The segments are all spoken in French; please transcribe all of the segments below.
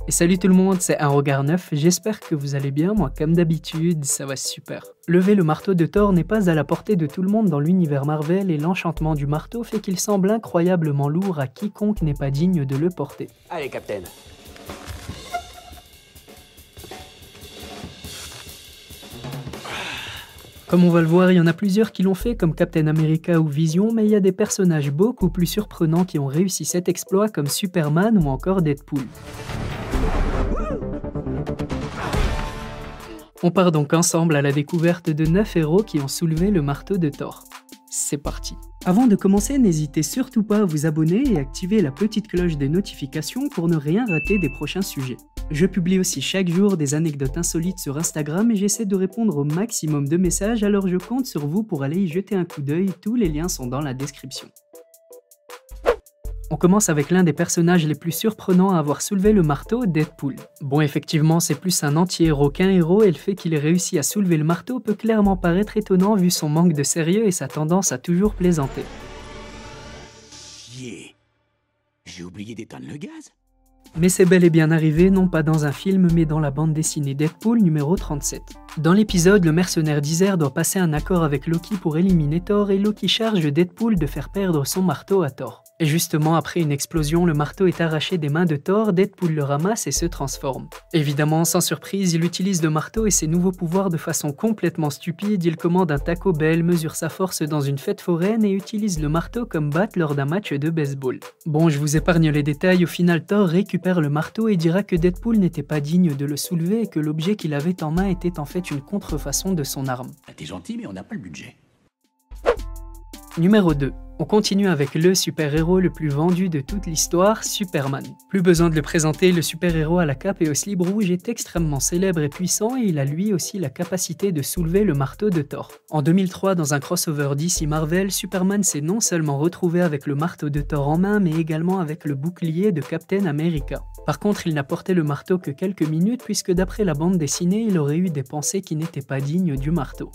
Et salut tout le monde, c'est Un Regard Neuf, j'espère que vous allez bien, moi comme d'habitude, ça va super. Lever le marteau de Thor n'est pas à la portée de tout le monde dans l'univers Marvel et l'enchantement du marteau fait qu'il semble incroyablement lourd à quiconque n'est pas digne de le porter. Allez, Captain. Comme on va le voir, il y en a plusieurs qui l'ont fait comme Captain America ou Vision, mais il y a des personnages beaucoup plus surprenants qui ont réussi cet exploit comme Superman ou encore Deadpool. On part donc ensemble à la découverte de 9 héros qui ont soulevé le marteau de Thor. C'est parti. Avant de commencer, n'hésitez surtout pas à vous abonner et activer la petite cloche des notifications pour ne rien rater des prochains sujets. Je publie aussi chaque jour des anecdotes insolites sur Instagram et j'essaie de répondre au maximum de messages, alors je compte sur vous pour aller y jeter un coup d'œil, tous les liens sont dans la description. On commence avec l'un des personnages les plus surprenants à avoir soulevé le marteau, Deadpool. Bon, effectivement, c'est plus un anti-héros qu'un héros et le fait qu'il ait réussi à soulever le marteau peut clairement paraître étonnant vu son manque de sérieux et sa tendance à toujours plaisanter. Yeah. J'ai oublié d'éteindre le gaz. Mais c'est bel et bien arrivé, non pas dans un film, mais dans la bande dessinée Deadpool numéro 37. Dans l'épisode, le mercenaire d'Isère doit passer un accord avec Loki pour éliminer Thor et Loki charge Deadpool de faire perdre son marteau à Thor. Et justement, après une explosion, le marteau est arraché des mains de Thor, Deadpool le ramasse et se transforme. Évidemment, sans surprise, il utilise le marteau et ses nouveaux pouvoirs de façon complètement stupide, il commande un Taco Bell, mesure sa force dans une fête foraine et utilise le marteau comme batte lors d'un match de baseball. Bon, je vous épargne les détails, au final Thor récupère le marteau et dira que Deadpool n'était pas digne de le soulever et que l'objet qu'il avait en main était en fait une contrefaçon de son arme. T'es gentil, mais on n'a pas le budget. Numéro 2. On continue avec le super-héros le plus vendu de toute l'histoire, Superman. Plus besoin de le présenter, le super-héros à la cape et au slip rouge est extrêmement célèbre et puissant et il a lui aussi la capacité de soulever le marteau de Thor. En 2003, dans un crossover DC Marvel, Superman s'est non seulement retrouvé avec le marteau de Thor en main, mais également avec le bouclier de Captain America. Par contre, il n'a porté le marteau que quelques minutes puisque d'après la bande dessinée, il aurait eu des pensées qui n'étaient pas dignes du marteau.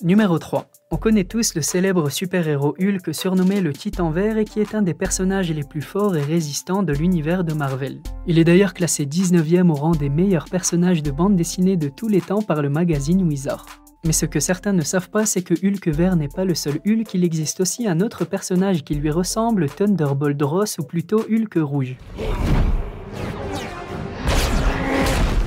Numéro 3. On connaît tous le célèbre super-héros Hulk surnommé le Titan Vert et qui est un des personnages les plus forts et résistants de l'univers de Marvel. Il est d'ailleurs classé 19e au rang des meilleurs personnages de bande dessinée de tous les temps par le magazine Wizard. Mais ce que certains ne savent pas, c'est que Hulk Vert n'est pas le seul Hulk, il existe aussi un autre personnage qui lui ressemble, Thunderbolt Ross ou plutôt Hulk Rouge.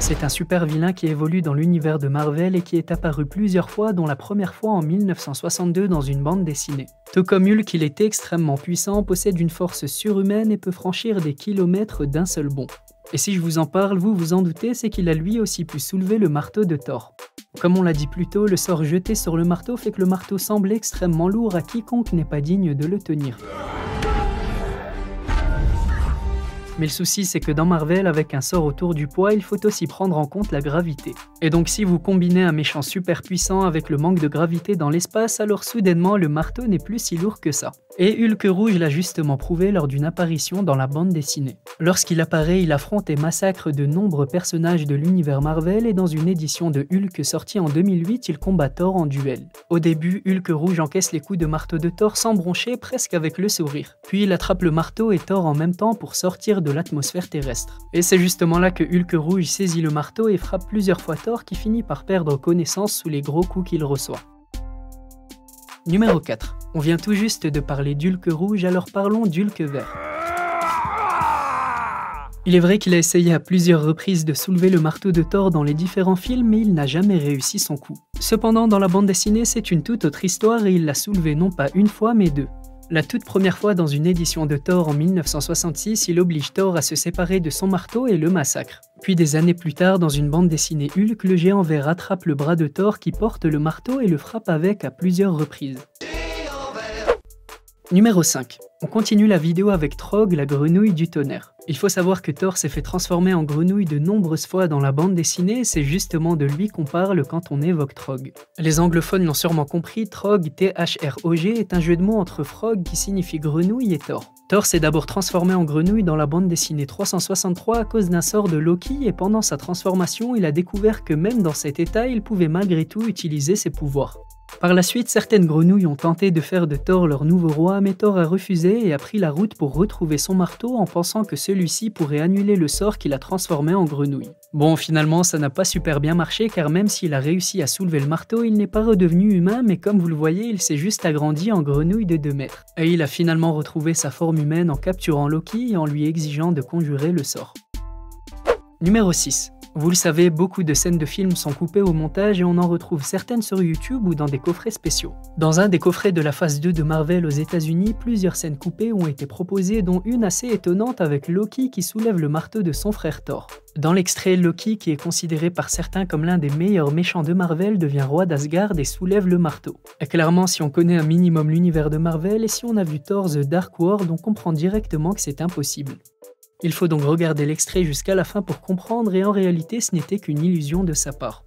C'est un super vilain qui évolue dans l'univers de Marvel et qui est apparu plusieurs fois, dont la première fois en 1962 dans une bande dessinée. Tout comme Hulk, il est extrêmement puissant, possède une force surhumaine et peut franchir des kilomètres d'un seul bond. Et si je vous en parle, vous vous en doutez, c'est qu'il a lui aussi pu soulever le marteau de Thor. Comme on l'a dit plus tôt, le sort jeté sur le marteau fait que le marteau semble extrêmement lourd à quiconque n'est pas digne de le tenir. Mais le souci c'est que dans Marvel, avec un sort autour du poids, il faut aussi prendre en compte la gravité. Et donc si vous combinez un méchant super puissant avec le manque de gravité dans l'espace, alors soudainement le marteau n'est plus si lourd que ça. Et Hulk Rouge l'a justement prouvé lors d'une apparition dans la bande dessinée. Lorsqu'il apparaît, il affronte et massacre de nombreux personnages de l'univers Marvel et dans une édition de Hulk sortie en 2008, il combat Thor en duel. Au début, Hulk Rouge encaisse les coups de marteau de Thor sans broncher, presque avec le sourire. Puis il attrape le marteau et Thor en même temps pour sortir de l'atmosphère terrestre. Et c'est justement là que Hulk Rouge saisit le marteau et frappe plusieurs fois Thor qui finit par perdre connaissance sous les gros coups qu'il reçoit. Numéro 4. On vient tout juste de parler d'Hulk Rouge, alors parlons d'Hulk Vert. Il est vrai qu'il a essayé à plusieurs reprises de soulever le marteau de Thor dans les différents films, mais il n'a jamais réussi son coup. Cependant, dans la bande dessinée, c'est une toute autre histoire et il l'a soulevé non pas une fois, mais deux. La toute première fois dans une édition de Thor en 1966, il oblige Thor à se séparer de son marteau et le massacre. Puis des années plus tard, dans une bande dessinée Hulk, le géant vert attrape le bras de Thor qui porte le marteau et le frappe avec à plusieurs reprises. Numéro 5. On continue la vidéo avec Trog, la grenouille du tonnerre. Il faut savoir que Thor s'est fait transformer en grenouille de nombreuses fois dans la bande dessinée et c'est justement de lui qu'on parle quand on évoque Trog. Les anglophones l'ont sûrement compris, Trog, T-H-R-O-G, est un jeu de mots entre frog qui signifie grenouille et Thor. Thor s'est d'abord transformé en grenouille dans la bande dessinée 363 à cause d'un sort de Loki et pendant sa transformation, il a découvert que même dans cet état, il pouvait malgré tout utiliser ses pouvoirs. Par la suite, certaines grenouilles ont tenté de faire de Thor leur nouveau roi, mais Thor a refusé et a pris la route pour retrouver son marteau en pensant que celui-ci pourrait annuler le sort qui l'a transformé en grenouille. Bon, finalement, ça n'a pas super bien marché car même s'il a réussi à soulever le marteau, il n'est pas redevenu humain, mais comme vous le voyez, il s'est juste agrandi en grenouille de 2 mètres. Et il a finalement retrouvé sa forme humaine en capturant Loki et en lui exigeant de conjurer le sort. Numéro 6. Vous le savez, beaucoup de scènes de films sont coupées au montage et on en retrouve certaines sur YouTube ou dans des coffrets spéciaux. Dans un des coffrets de la phase 2 de Marvel aux États-Unis, plusieurs scènes coupées ont été proposées, dont une assez étonnante avec Loki qui soulève le marteau de son frère Thor. Dans l'extrait, Loki, qui est considéré par certains comme l'un des meilleurs méchants de Marvel, devient roi d'Asgard et soulève le marteau. Et clairement, si on connaît un minimum l'univers de Marvel et si on a vu Thor The Dark World, on comprend directement que c'est impossible. Il faut donc regarder l'extrait jusqu'à la fin pour comprendre et en réalité ce n'était qu'une illusion de sa part.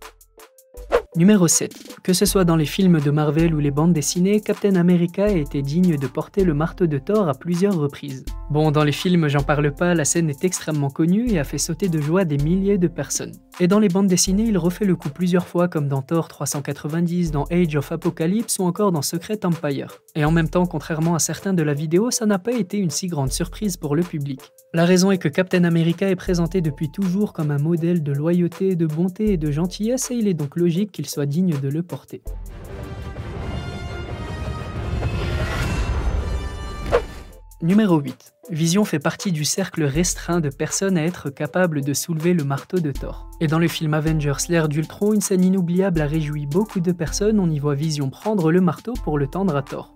Numéro 7. Que ce soit dans les films de Marvel ou les bandes dessinées, Captain America a été digne de porter le marteau de Thor à plusieurs reprises. Bon, dans les films, j'en parle pas, la scène est extrêmement connue et a fait sauter de joie des milliers de personnes. Et dans les bandes dessinées, il refait le coup plusieurs fois comme dans Thor 390, dans Age of Apocalypse ou encore dans Secret Empire. Et en même temps, contrairement à certains de la vidéo, ça n'a pas été une si grande surprise pour le public. La raison est que Captain America est présenté depuis toujours comme un modèle de loyauté, de bonté et de gentillesse et il est donc logique qu'il soit digne de le porter. Numéro 8. Vision fait partie du cercle restreint de personnes à être capables de soulever le marteau de Thor. Et dans le film Avengers l'ère d'Ultron, une scène inoubliable a réjoui beaucoup de personnes, on y voit Vision prendre le marteau pour le tendre à Thor.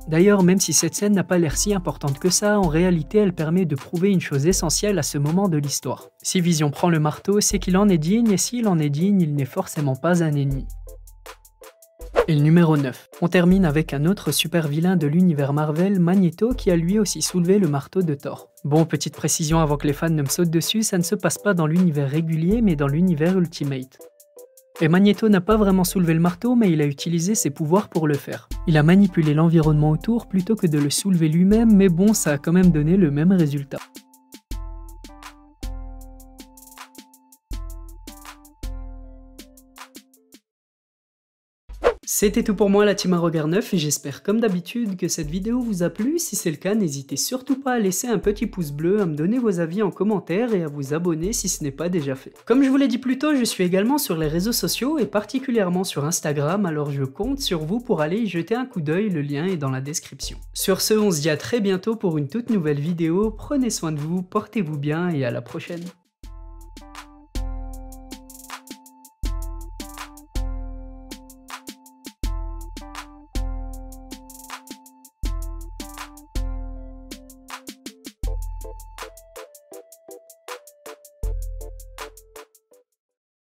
D'ailleurs, même si cette scène n'a pas l'air si importante que ça, en réalité elle permet de prouver une chose essentielle à ce moment de l'histoire. Si Vision prend le marteau, c'est qu'il en est digne, et s'il en est digne, il n'est forcément pas un ennemi. Et le numéro 9. On termine avec un autre super vilain de l'univers Marvel, Magneto, qui a lui aussi soulevé le marteau de Thor. Bon, petite précision avant que les fans ne me sautent dessus, ça ne se passe pas dans l'univers régulier, mais dans l'univers Ultimate. Et Magneto n'a pas vraiment soulevé le marteau, mais il a utilisé ses pouvoirs pour le faire. Il a manipulé l'environnement autour plutôt que de le soulever lui-même, mais bon, ça a quand même donné le même résultat. C'était tout pour moi la team à regard neuf et j'espère comme d'habitude que cette vidéo vous a plu. Si c'est le cas, n'hésitez surtout pas à laisser un petit pouce bleu, à me donner vos avis en commentaire et à vous abonner si ce n'est pas déjà fait. Comme je vous l'ai dit plus tôt, je suis également sur les réseaux sociaux et particulièrement sur Instagram, alors je compte sur vous pour aller y jeter un coup d'œil, le lien est dans la description. Sur ce, on se dit à très bientôt pour une toute nouvelle vidéo, prenez soin de vous, portez-vous bien et à la prochaine.